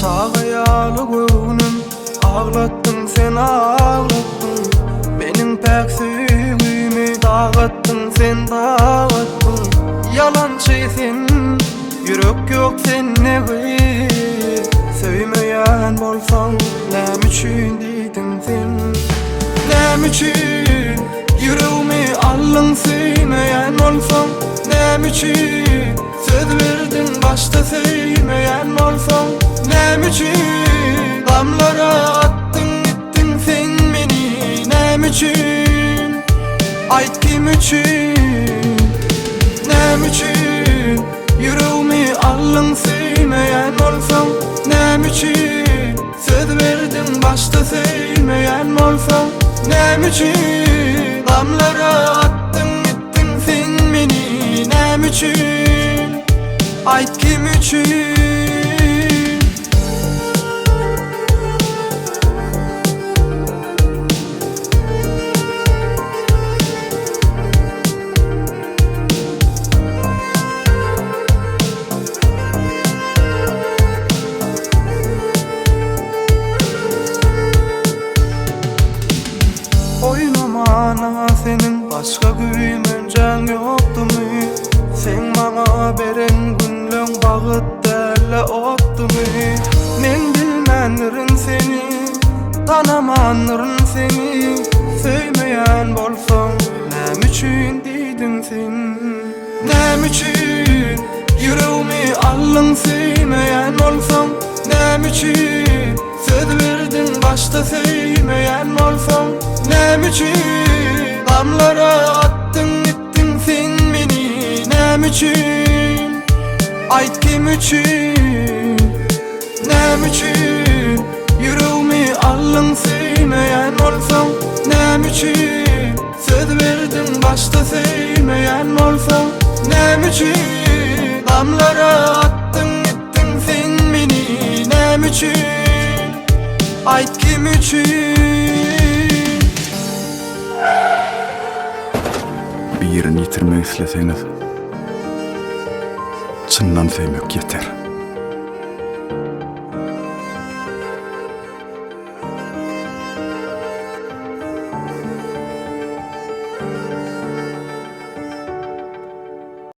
Çağıyalı göğnüm ağlattın sen ağlattın. Benim pek süğümü dağıttın sen dağıttın. Yalancı sen, yürek yok sen ne gıyır. Söymeyen bolsan nem üçün deydin sen. Nem üçün yüreğimi allın söymeyen olsan. Nem üçün söz verdin başta söymeyen olsan. Nem üçün damlara attın gittin sen beni. Nem üçün ait kim üçün. Nem üçün yüreğimi allın söymeyen olsan. Nem üçün söz verdin başta söymeyen olsan. Nem üçün damlara attın gittin sen beni. Nem üçün ait kim üçün. Oynamana senin başka güymöncen yoktu mu? Sen bana beren günlüğün bağıt derle ottu mu? Men bilmenlerin seni, tanamanların seni. Söymeyen bolsan nem üçün deydin sen. Nem üçün yüreğimi allın söymeyen olsan. Nem üçün söz verdin başta söymeyen olsan. Nem üçün damlara attın gittin sen beni. Nem üçün ait kim üçün. Nem üçün yüreğimi allın söymeyen olsan. Nem üçün söz verdin başta söymeyen olsan. Nem üçün damlara attın gittin sen beni. Nem üçün ait kim üçün. Bir yerini yitirmek isteseniz çından sevmek yeter.